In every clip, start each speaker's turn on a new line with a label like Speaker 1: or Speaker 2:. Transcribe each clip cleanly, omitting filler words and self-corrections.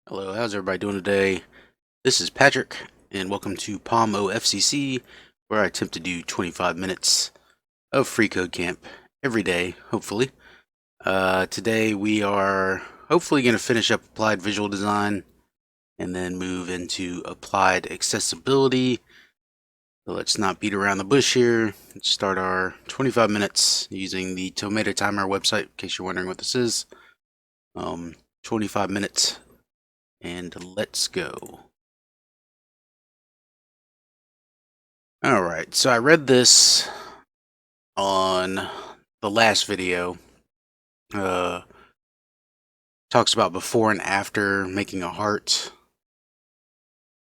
Speaker 1: Hello, how's everybody doing today? This is Patrick, and welcome to Palm OFCC, where I attempt to do 25 minutes of free code camp every day, hopefully. Today we are hopefully going to finish up applied visual design and then move into applied accessibility. So let's not beat around the bush here. Let's start our 25 minutes using the Tomato Timer website, in case you're wondering what this is. 25 minutes, and let's go. Alright, so I read this on the last video. Talks about before and after making a heart.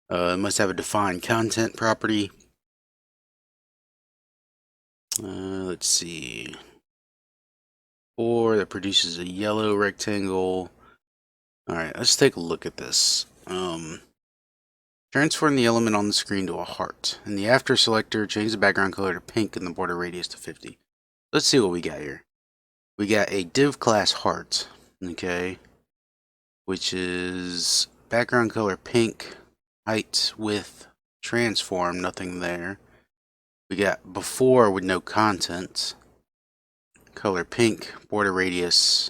Speaker 1: It must have a defined content property. Let's see. Or that produces a yellow rectangle. Alright, let's take a look at this. Transform the element on the screen to a heart. In the after selector, change the background color to pink and the border radius to 50. Let's see what we got here. We got a div class heart, okay, which is background color pink, height, width, transform, nothing there. We got before with no content, color pink, border radius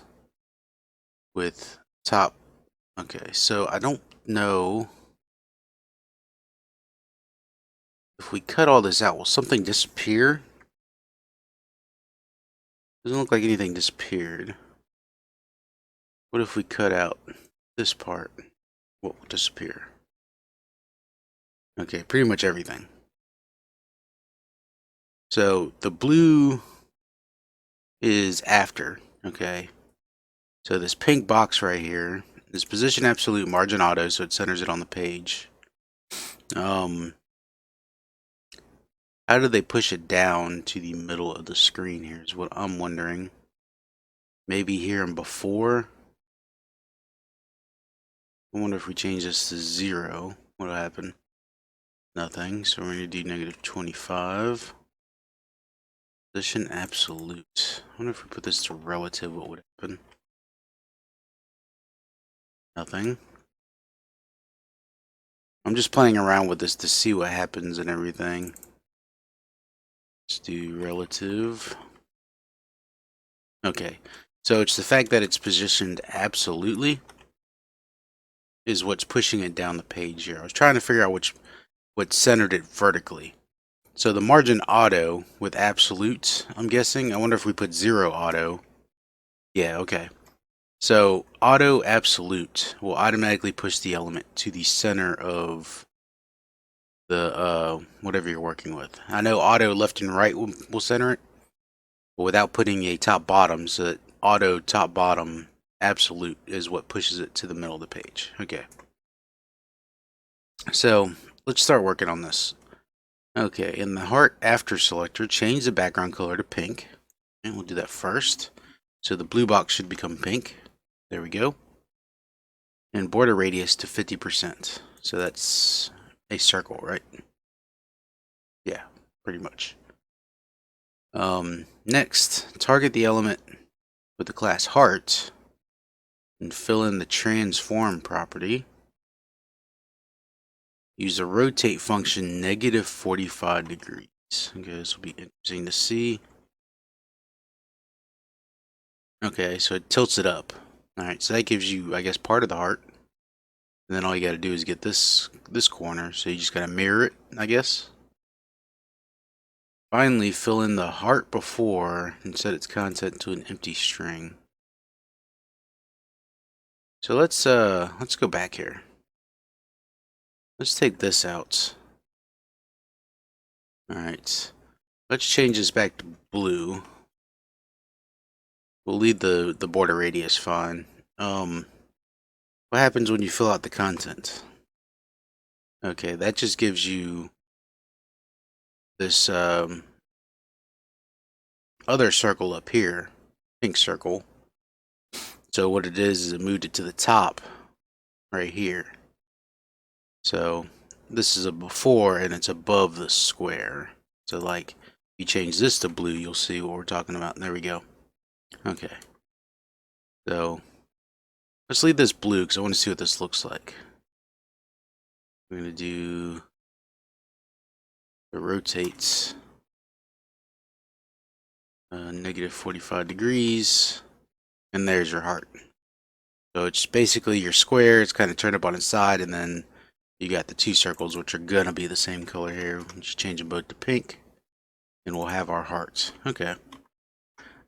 Speaker 1: with top. Okay, so I don't know if we cut all this out, will something disappear? Doesn't look like anything disappeared. What if we cut out this part? What will disappear? Okay, pretty much everything. So the blue is after, okay? So this pink box right here is position absolute margin auto, so it centers it on the page. How do they push it down to the middle of the screen here is what I'm wondering. Maybe here and before. I wonder if we change this to 0, what'll happen? Nothing, so we're going to do negative 25. Position absolute. I wonder if we put this to relative, what would happen? Nothing. I'm just playing around with this to see what happens and everything. Let's do relative. Okay, so it's the fact that it's positioned absolutely is what's pushing it down the page here. I was trying to figure out what centered it vertically. So the margin auto with absolute, I'm guessing. I wonder if we put 0 auto. Yeah, okay. So auto absolute will automatically push the element to the center of the whatever you're working with. I know auto left and right will center it, but without putting a top bottom, so that auto top bottom absolute is what pushes it to the middle of the page. Okay. So let's start working on this. Okay, in the heart after selector, change the background color to pink. And we'll do that first. So the blue box should become pink. There we go. And border radius to 50%. So that's a circle, right? Yeah, pretty much. Next, target the element with the class heart and fill in the transform property. Use the rotate function negative 45 degrees. Okay, this will be interesting to see. Okay, so it tilts it up. Alright, so that gives you, I guess, part of the heart. And then all you gotta do is get this corner. So you just gotta mirror it, I guess. Finally, fill in the heart before and set its content to an empty string. So let's go back here. Let's take this out. Alright. Let's change this back to blue. We'll leave the border radius fine. What happens when you fill out the content? Okay, that just gives you this other circle up here, pink circle. So what it is it moved it to the top right here. So this is a before and it's above the square. So like if you change this to blue, you'll see what we're talking about. There we go. Okay. So Let's leave this blue because I want to see what this looks like. We're going to do the rotates negative 45 degrees, and there's your heart. So it's basically your square. It's kind of turned up on its side, and then you got the two circles, which are going to be the same color here. Just change them both to pink, and we'll have our hearts. Okay.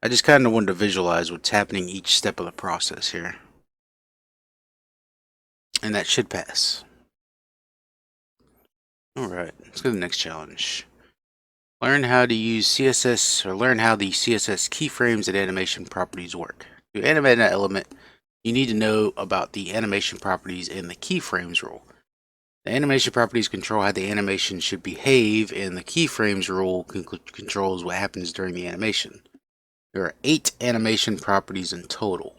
Speaker 1: I just kind of wanted to visualize what's happening each step of the process here. And that should pass. Alright, let's go to the next challenge. Learn how to use CSS, or learn how the CSS keyframes and animation properties work. To animate an element, you need to know about the animation properties and the keyframes rule. The animation properties control how the animation should behave, and the keyframes rule controls what happens during the animation. There are 8 animation properties in total.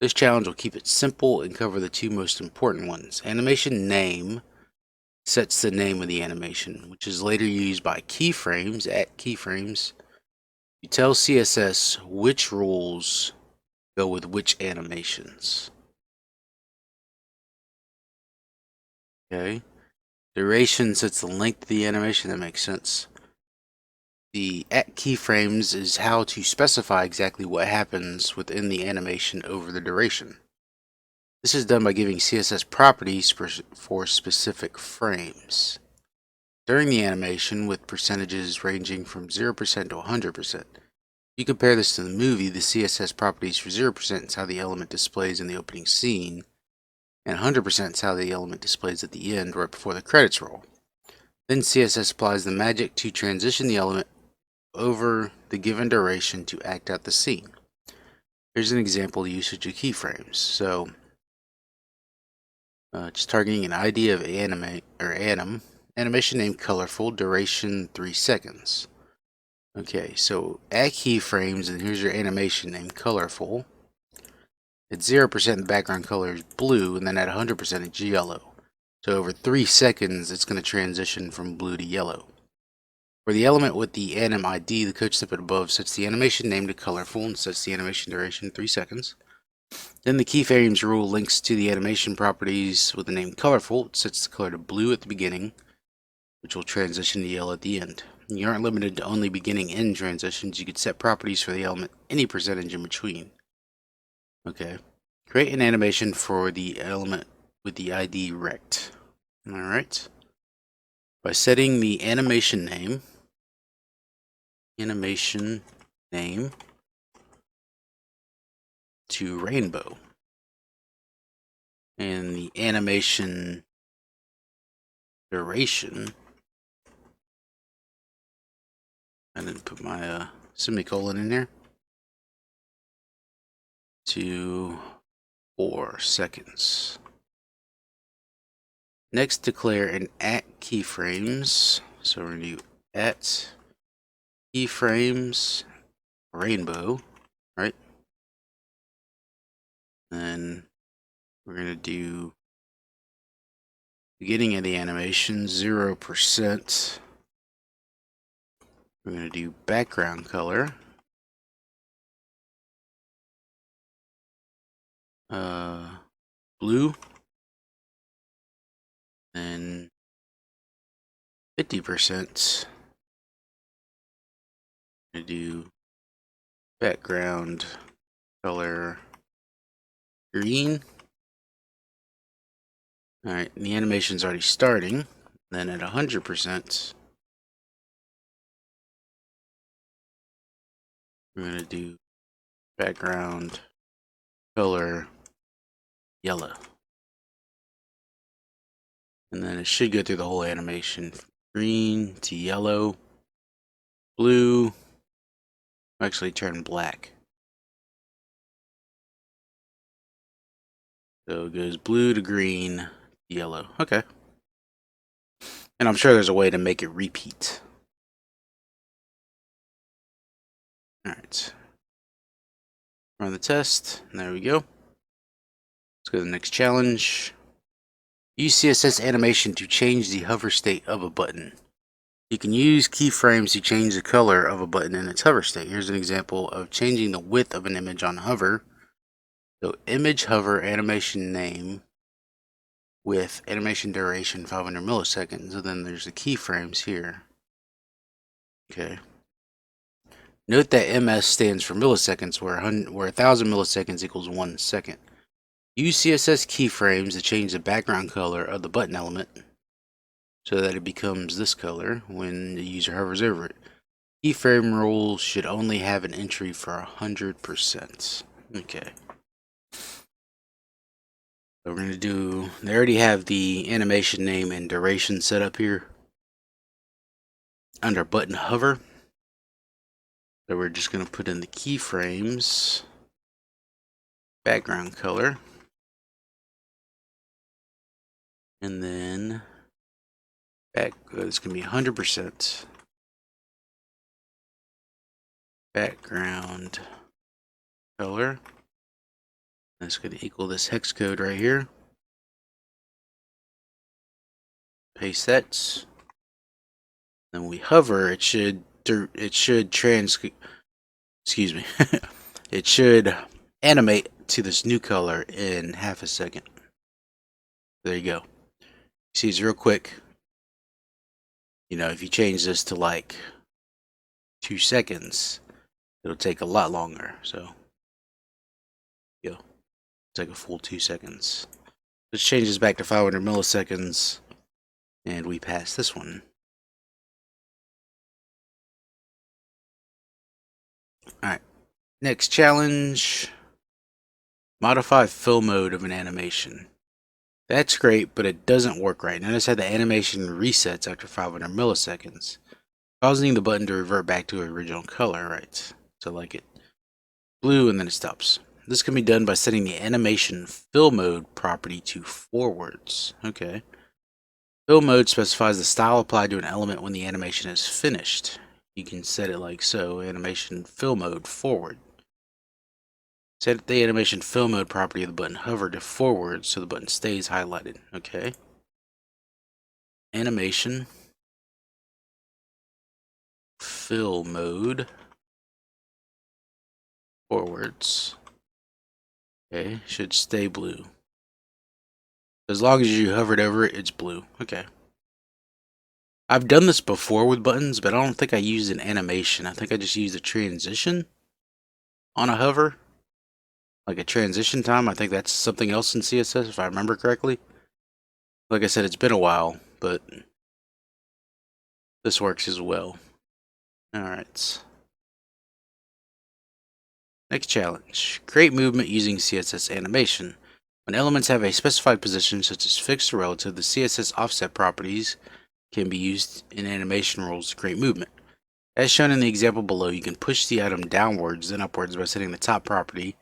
Speaker 1: This challenge will keep it simple and cover the two most important ones. Animation name sets the name of the animation, which is later used by keyframes at keyframes. You tell CSS which rules go with which animations. Okay. Duration sets the length of the animation. That makes sense. The at keyframes is how to specify exactly what happens within the animation over the duration. This is done by giving CSS properties for specific frames during the animation, with percentages ranging from 0% to 100%. You compare this to the movie. The CSS properties for 0% is how the element displays in the opening scene, and 100% is how the element displays at the end, right before the credits roll. Then CSS applies the magic to transition the element over the given duration to act out the scene. Here's an example usage of keyframes. So, just targeting an ID of animation name colorful, duration 3 seconds. Okay, so at keyframes, and here's your animation name colorful. At 0%, the background color is blue, and then at 100%, it's yellow. So over 3 seconds, it's going to transition from blue to yellow. For the element with the anim ID, the code snippet above sets the animation name to colorful and sets the animation duration 3 seconds. Then the keyframes rule links to the animation properties with the name colorful. It sets the color to blue at the beginning, which will transition to yellow at the end. You aren't limited to only beginning end transitions. You could set properties for the element any percentage in between. Okay. Create an animation for the element with the ID rect. Alright. By setting the animation name to rainbow, and the animation duration, I didn't put my semicolon in there, to 4 seconds. Next, declare an at keyframes. So we're going to do at keyframes rainbow, right? Then we're going to do beginning of the animation 0%. We're going to do background color blue, and 50%. I'm going to do background color green. Alright, the animation's already starting. Then at 100%, we're going to do background color yellow. And then it should go through the whole animation. Green to yellow, blue, actually turn black. So it goes blue to green, yellow. Okay. And I'm sure there's a way to make it repeat. Alright. Run the test. And there we go. Let's go to the next challenge. Use CSS animation to change the hover state of a button. You can use keyframes to change the color of a button in its hover state. Here's an example of changing the width of an image on hover. So image hover animation name with animation duration 500 milliseconds, and then there's the keyframes here. Okay. Note that MS stands for milliseconds, where 1,000 milliseconds equals 1 second. Use CSS keyframes to change the background color of the button element so that it becomes this color when the user hovers over it. Keyframe rules should only have an entry for 100%. Okay. So we're going to do, they already have the animation name and duration set up here under button hover. So we're just going to put in the keyframes, background color, and then it's going to be 100% background color. That's going to equal this hex code right here. Paste that. Then we hover. It should excuse me. It should animate to this new color in half a second. There you go. See, it's real quick. You know, if you change this to like 2 seconds, it'll take a lot longer. So, go. Take a full 2 seconds. Let's change this back to 500 milliseconds, and we pass this one. Alright, next challenge. Modify fill mode of an animation. That's great, but it doesn't work right. Notice how the animation resets after 500 milliseconds, causing the button to revert back to its original color, right? So like it blue and then it stops. This can be done by setting the animation fill mode property to forwards. Okay. Fill mode specifies the style applied to an element when the animation is finished. You can set it like so, animation fill mode forward. Set the animation fill mode property of the button hover to forward so the button stays highlighted. Okay. Animation fill mode forwards. Okay, should stay blue. As long as you hovered over it, it's blue. Okay. I've done this before with buttons, but I don't think I used an animation. I think I just used a transition on a hover. Like a transition time. I think that's something else in CSS, if I remember correctly. Like I said, it's been a while, but this works as well. Alright. Next challenge. Create movement using CSS animation. When elements have a specified position, such as fixed or relative, the CSS offset properties can be used in animation rules to create movement. As shown in the example below, you can push the item downwards and upwards by setting the top property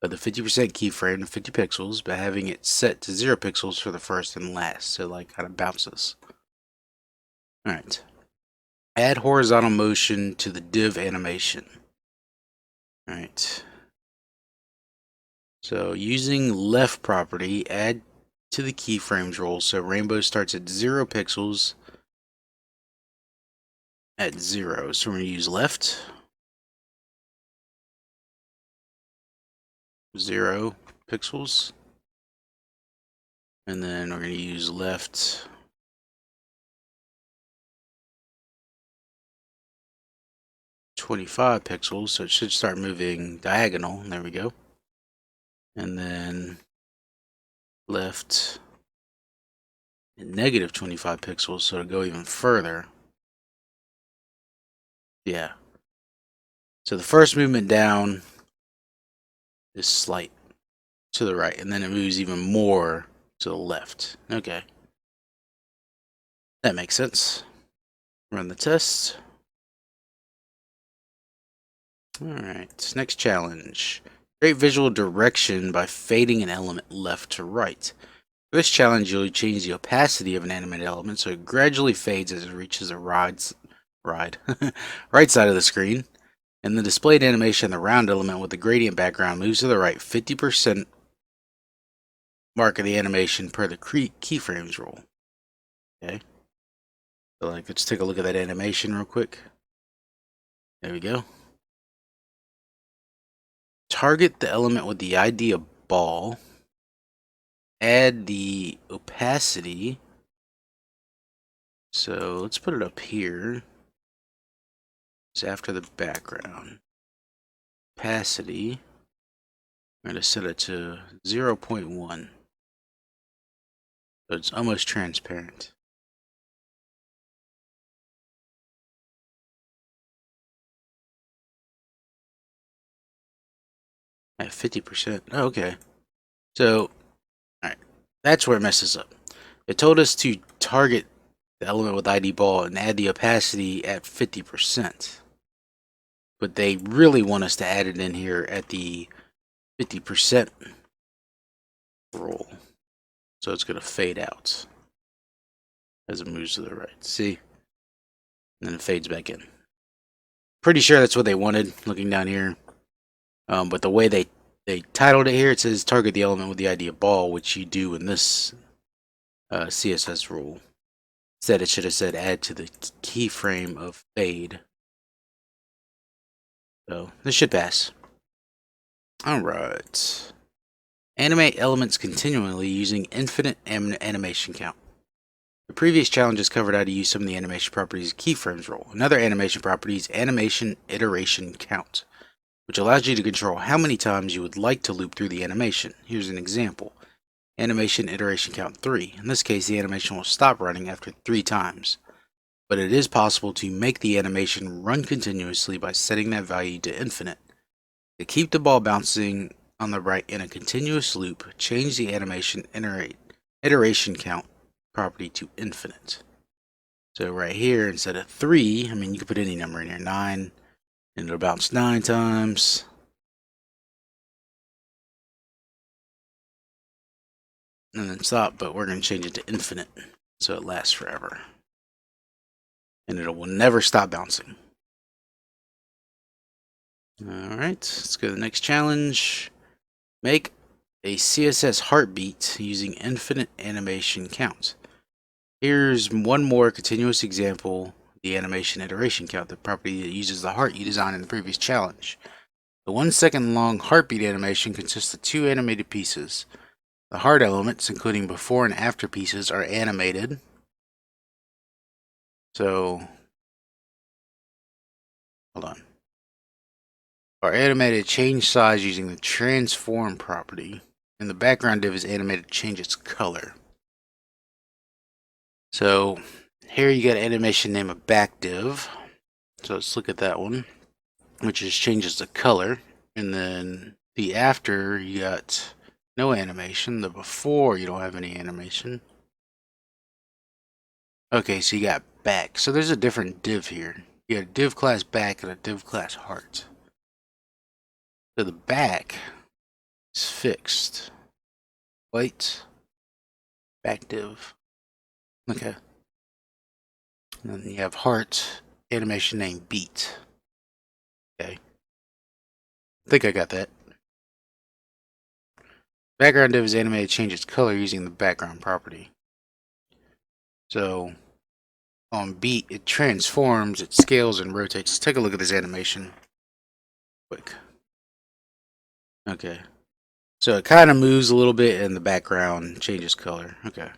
Speaker 1: of the 50% keyframe to 50 pixels by having it set to 0 pixels for the first and last, so like kind of bounces. Alright. Add horizontal motion to the div animation. Alright. So using left property, add to the keyframes rule so rainbow starts at 0 pixels at 0. So we're going to use left 0 pixels, and then we're going to use left 25 pixels, so it should start moving diagonal. There we go. And then left negative 25 pixels, so to go even further. Yeah. So the first movement down is slight to the right, and then it moves even more to the left. Okay. That makes sense. Run the test. Alright, next challenge. Create visual direction by fading an element left to right. For this challenge, you'll change the opacity of an animated element so it gradually fades as it reaches the right side of the screen. And the displayed animation, the round element with the gradient background, moves to the right 50% mark of the animation per the keyframes rule. Okay. So like, let's take a look at that animation real quick. There we go. Target the element with the ID ball, add the opacity. So let's put it up here. It's after the background. Opacity, I'm going to set it to 0.1. So it's almost transparent. At 50%. Oh, okay. So, alright. That's where it messes up. It told us to target the element with ID ball and add the opacity at 50%. But they really want us to add it in here at the 50% roll. So it's going to fade out as it moves to the right. See? And then it fades back in. Pretty sure that's what they wanted, looking down here. But the way they titled it here, it says target the element with the ID of ball, which you do in this CSS rule. Instead, it should have said add to the keyframe of fade. So this should pass. Alright. Animate elements continually using infinite animation count. The previous challenges covered how to use some of the animation properties keyframes rule. Another animation property is animation iteration count, which allows you to control how many times you would like to loop through the animation. Here's an example. Animation iteration count 3. In this case, the animation will stop running after 3 times. But it is possible to make the animation run continuously by setting that value to infinite. To keep the ball bouncing on the right in a continuous loop, change the animation iteration count property to infinite. So right here, instead of 3, I mean, you can put any number in here, 9, and it'll bounce 9 times. And then stop, but we're going to change it to infinite, so it lasts forever. And it will never stop bouncing. Alright, let's go to the next challenge. Make a CSS heartbeat using infinite animation count. Here's one more continuous example, the animation iteration count, the property that uses the heart you designed in the previous challenge. The 1 second long heartbeat animation consists of 2 animated pieces. The heart elements, including before and after pieces, are animated. So, hold on. Are animated change size using the transform property, and the background div is animated to change its color. So here you got animation name of back div. So let's look at that one, which just changes the color. And then the after, you got no animation. The before, you don't have any animation. Okay, so you got back. So there's a different div here. You got a div class back and a div class heart. So the back is fixed. Wait. Back div. Okay. And then you have heart, animation name beat. Okay. I think I got that. Background div is animated to change its color using the background property. So on beat, it transforms, it scales and rotates. Let's take a look at this animation quick. Okay. So it kind of moves a little bit and the background changes color. Okay.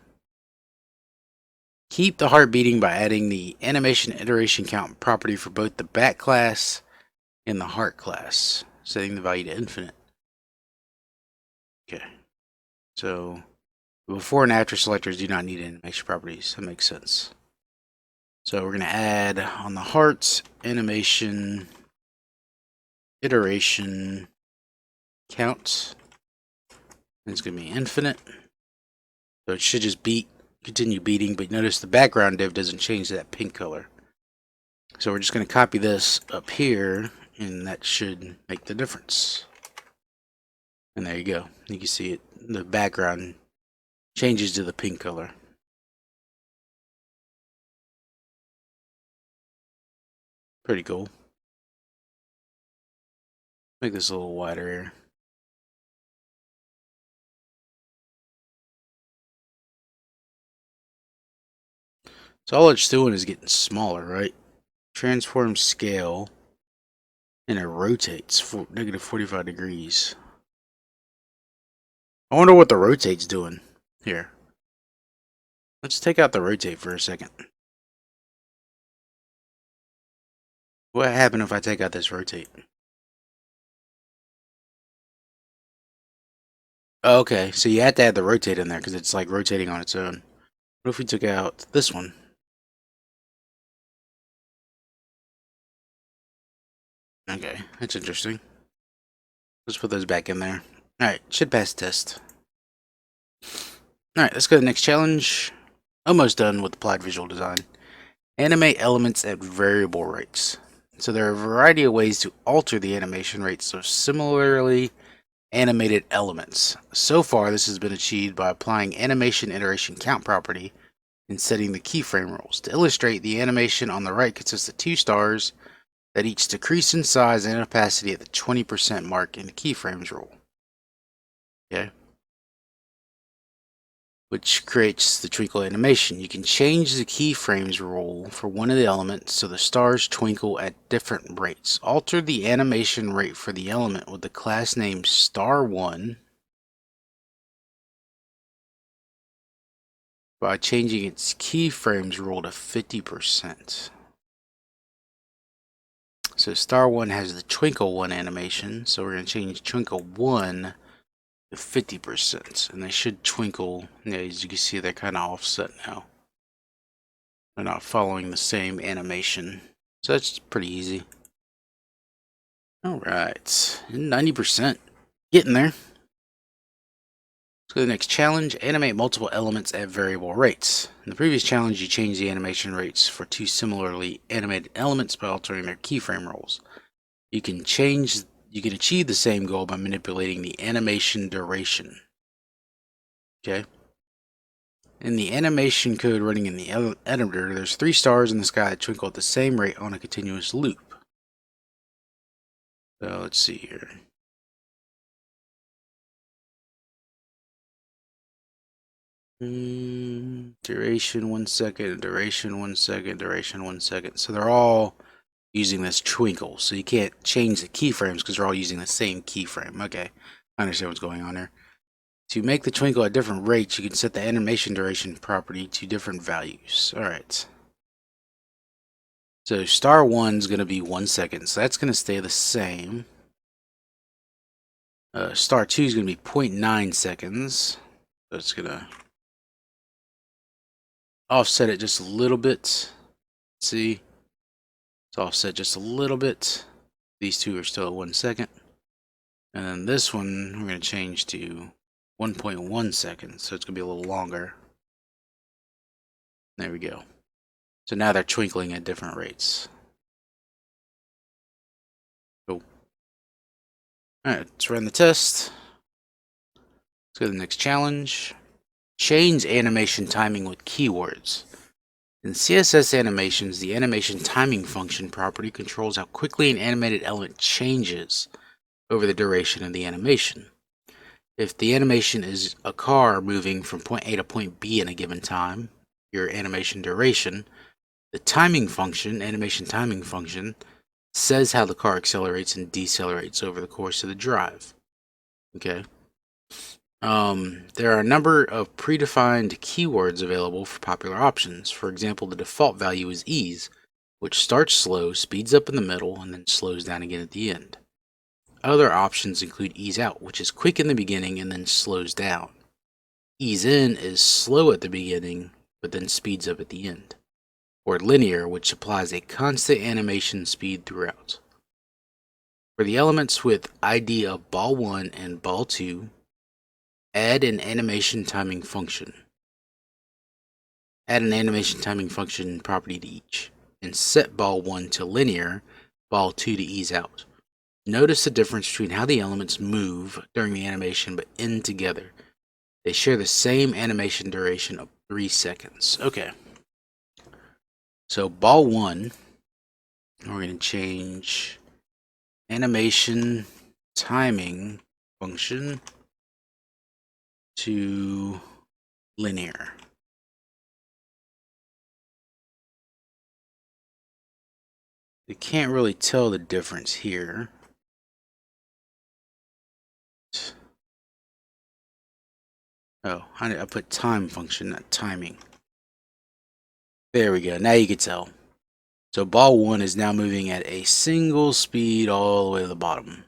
Speaker 1: Keep the heart beating by adding the animation iteration count property for both the back class and the heart class, setting the value to infinite. Okay. So before and after selectors do not need animation properties. That makes sense. So we're going to add on the heart animation iteration count. And it's going to be infinite. So it should just continue beating, but notice the background div doesn't change to that pink color. So we're just going to copy this up here, and that should make the difference. And there you go. You can see it. The background changes to the pink color. Pretty cool. Make this a little wider here. So all it's doing is getting smaller, right? Transform scale, and it rotates for negative 45 degrees. I wonder what the rotate's doing here. Let's take out the rotate for a second. What happened if I take out this rotate? Okay, so you had to add the rotate in there because it's like rotating on its own. What if we took out this one? Okay, that's interesting. Let's put those back in there. Alright, should pass test. Alright, let's go to the next challenge. Almost done with applied visual design. Animate elements at variable rates. So there are a variety of ways to alter the animation rates of similarly animated elements. So far, this has been achieved by applying animation iteration count property and setting the keyframe rules. To illustrate, the animation on the right consists of 2 stars that each decrease in size and opacity at the 20% mark in the keyframes rule. Okay. Which creates the twinkle animation. You can change the keyframes rule for one of the elements so the stars twinkle at different rates. Alter the animation rate for the element with the class name star1 by changing its keyframes rule to 50%. So star1 has the twinkle1 animation, so we're going to change twinkle1 to 50%, and they should twinkle. Yeah, as you can see, they're kind of offset now. They're not following the same animation, so that's pretty easy. All right, 90%, getting there. Let's go to the next challenge. Animate multiple elements at variable rates. In the previous challenge, you changed the animation rates for 2 similarly animated elements by altering their keyframe rules. You can achieve the same goal by manipulating the animation duration. Okay. In the animation code running in the editor, there's 3 stars in the sky that twinkle at the same rate on a continuous loop. So let's see here. Duration 1 second, duration 1 second, duration 1 second. So they're all using this twinkle. So you can't change the keyframes because they're all using the same keyframe. Okay, I understand what's going on there. To make the twinkle at different rates, you can set the animation duration property to different values. All right. So star 1 is going to be 1 second. So that's going to stay the same. Star 2 is going to be 0.9 seconds. So it's going to offset it just a little bit. See, it's offset just a little bit. These two are still at 1 second. And then this one, we're going to change to 1.1 seconds. So it's going to be a little longer. There we go. So now they're twinkling at different rates. Cool. Alright, let's run the test. Let's go to the next challenge. Change animation timing with keywords. In CSS animations, the animation timing function property controls how quickly an animated element changes over the duration of the animation. If the animation is a car moving from point A to point B in a given time, your animation duration, the timing function, animation timing function, says how the car accelerates and decelerates over the course of the drive. Okay. There are a number of predefined keywords available for popular options. For example, the default value is ease, which starts slow, speeds up in the middle, and then slows down again at the end. Other options include ease out, which is quick in the beginning and then slows down. Ease in is slow at the beginning, but then speeds up at the end. Or linear, which applies a constant animation speed throughout. For the elements with ID of ball 1 and ball 2, add an animation timing function. Add an animation timing function property to each, and set ball 1 to linear, ball 2 to ease out. Notice the difference between how the elements move during the animation but end together. They share the same animation duration of 3 seconds. Okay. So ball 1, we're going to change animation timing function to linear. You can't really tell the difference here. Oh, I put time function, not timing. There we go. Now you can tell. So ball 1 is now moving at a single speed all the way to the bottom.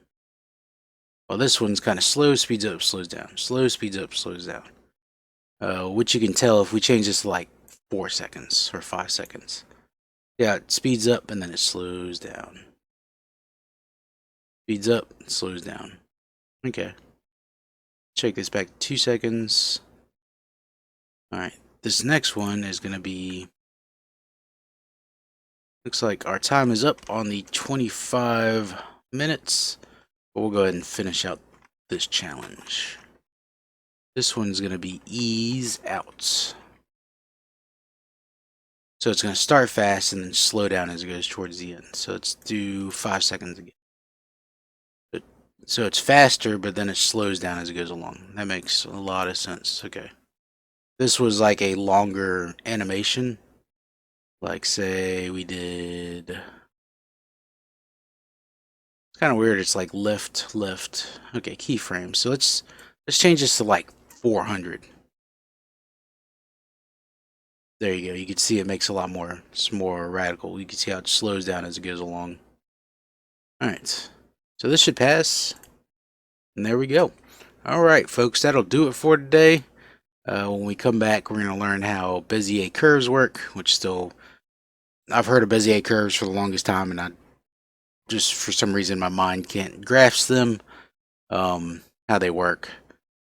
Speaker 1: Well, this one's kind of slow, speeds up, slows down. Slow, speeds up, slows down. Which you can tell if we change this to like 4 seconds or 5 seconds. Yeah, it speeds up and then it slows down. Speeds up, slows down. Okay. Check this back to 2 seconds. Alright, this next one is going to be... Looks like our time is up on the 25 minutes. But we'll go ahead and finish out this challenge. This one's going to be ease out. So it's going to start fast and then slow down as it goes towards the end. So let's do 5 seconds again. So it's faster, but then it slows down as it goes along. That makes a lot of sense. Okay. This was like a longer animation. Like say we did... It's kind of weird. It's like lift, lift. Okay, keyframe. So let's change this to like 400. There you go. You can see it makes a lot more. It's more radical. You can see how it slows down as it goes along. Alright. So this should pass. And there we go. Alright, folks. That'll do it for today. When we come back, we're going to learn how Bezier curves work, which still... I've heard of Bezier curves for the longest time, and I just, for some reason, my mind can't grasp them, how they work.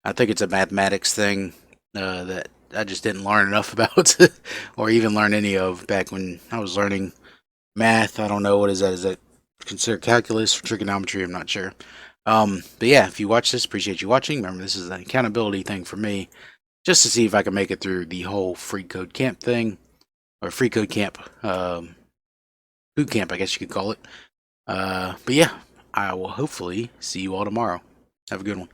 Speaker 1: I think it's a mathematics thing that I just didn't learn enough about, or even learn any of back when I was learning math. I don't know, what is that? Is that considered calculus or trigonometry? I'm not sure. But yeah, if you watch this, appreciate you watching. Remember, this is an accountability thing for me, just to see if I can make it through the whole free code camp thing, or free code camp, boot camp, I guess you could call it. But yeah, I will hopefully see you all tomorrow. Have a good one.